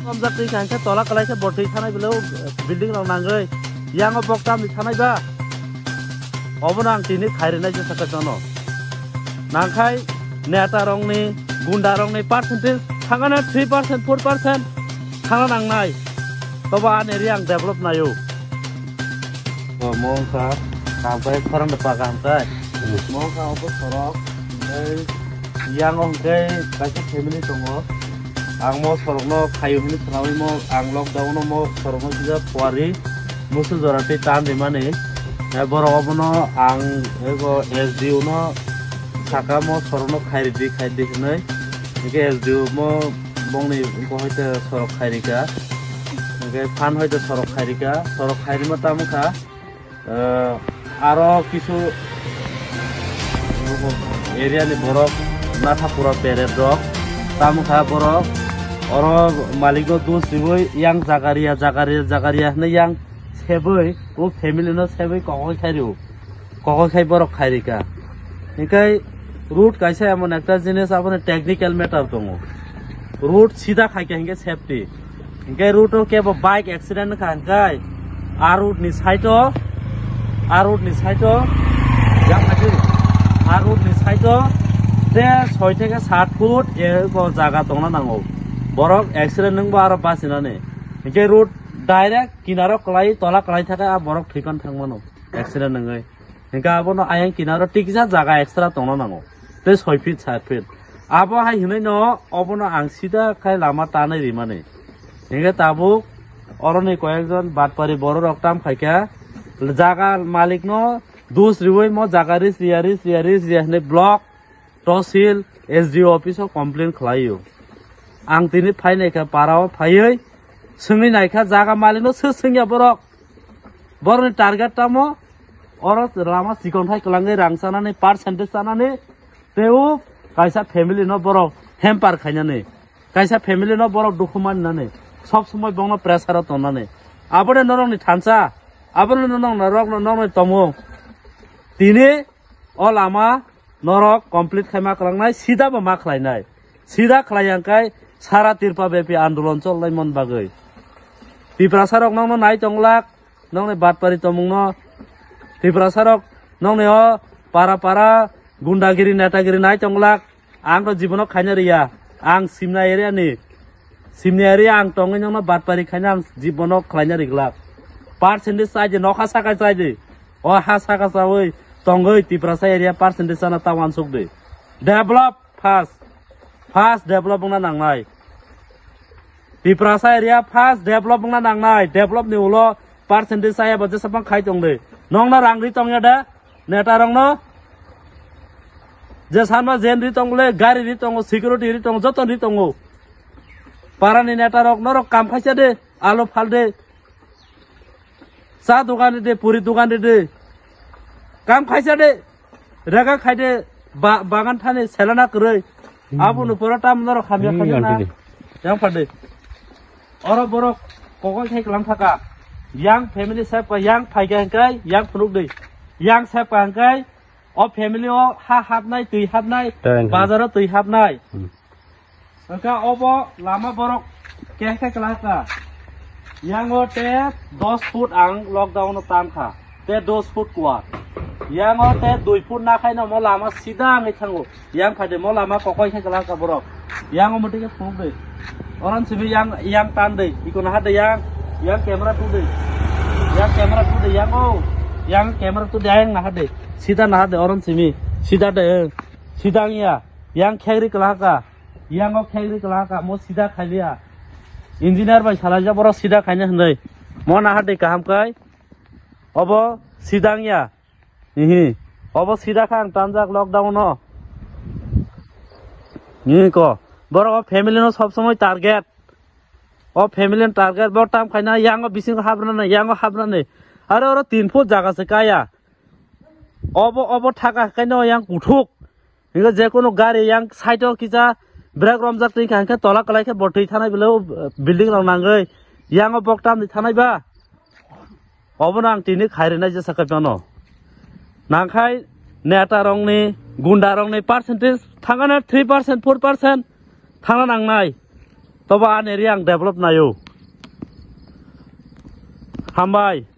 Omjatri kanka tola kalai ke botri thanai belo building rong nangai yang boktam ni thanai ba obonang tini khairina je sakatono nangkai neta rong ni gunda rong ni percentage thangana 3% 4% thangana nangnai toba an area ang develop nayo mong ka sampai korang depan kantai mong ka opo sorok yang ong ke kaisa family tongo ang mo sorok no kayo hini tanawi mo ang lockdown mo sorok mo juga puari musuh zorati tan di mana boro abono ang ego SDU no saka mo sorok no khairi di hnai ke SDU mo bongni ko hoite sorok khairi ka ke fan hoite sorok khairi mo tamuka aro kisu area ni borok nata pura peret rok tamuka borok oro malik no dus diboi yang Zakaria ne yang seboi o family no seboi kokoi khai borok khairika nikai root kaisa emon ekta jinis apone technical matter tongo root sida khaike hinge safety hinge root o ke bike accident khankai ar root ni side o yang ati ar root ni side o de 6 থেকে 7 foot এ জায়গা তংনা নাঙ্গো borok accident nang aro pasina ne hinge root direct kinaro klai tola klai thaka borok thikon thangmano accident nangai hinga abono ayang kinaro tikisa jaga extra tongno nango te 6 feet 7 feet abo hai hinai no obono ang sida khai lama tanai rimane hinga tabu oroni koyekjon batpari boro roktam khaika jaga malik no dus riwoi mo jaga ris ne block tosil SDO office o complain khlaio ang tini phai naika parao phaioi sungni naika jaga malino sungya borok ni target tamo oro lama sikon thai kalangai rangsana ni percentage sana ni teu kaisa family no borok hamper khainane kaisa family no borok dokuman nane sob somoy bongno pressure tonane abone norong ni thansa abone norong ni tomo tini o lama norok complete khaima kalangnai sida ba ma khlainai sida khlaiyangkai sara tirpa bepi andolon chollai mon bagai tiprasarok nongno nai tonglak nongne batpari tomungno tiprasarok nongne o para gundagiri netagiri nai tonglak ang to jibono khaina riya ang simna area ang tongai nongno batpari khaina ang jibono khlaina riglak percentage saje nokha saka saje o ha saka sawoi tongai tiprasa area percentage sana tawan sukde develop fast develop na nangnai Tiprasa area fast develop na nangnai develop ni ulo percentage saya baje sapang khai tongde nongna rangri tongya da neta rongno je sanma jen ri tongle gari ri tongo security ri tongo joton ri tongo parani neta rok norok kam khaisa de alo phalde sa dogan de puri dogan de kam khaisa de raga khaide bagan thane selana kroi abu nu pura tam norok khamya na yang phade oro borok kokoi khai kalam thaka yang family sep pa yang phaiga hangkai yang phunuk dei yang sep pa hangkai o family o ha habnai tui habnai bazaro tui habnai angka obo lama borok ke khai kalaka yang o te 10 foot ang lockdown tam kha te 10 foot kwa yang o te 2 foot na khai no mo lama sida ngai thango yang phade mo lama kokoi khai kalaka borok yang o mutike phunuk dei orang sini yang tandai ikon ada yang kamera tu deh yang kamera tu dia yang nah deh sida nah deh orang sini sida deh sidangnya yang kiri kelaka yang kiri kelaka mau sida khalia engineer bai salaja borok sida khanya hendai mo nah deh kaham kai obo sidangnya obo sida khang tanjak lockdown no ni ko borok family no sob somoy target o family target bor tam khaina yang bising habna ne are oro 3 foot jaga se kaya obo thaka kaino yang kuthuk hinga je kono gari yang side o kiza brake romjak tin khanka tola kalai ke borthei thanai belo building rong nangai yang boktam ni thanai ba obona ang tini khairina je sakapano nangkai neta rong ni gunda rong ni percentage thangana 3% 4% thangna nangnai Toba an area ang develop na yo. Hambai.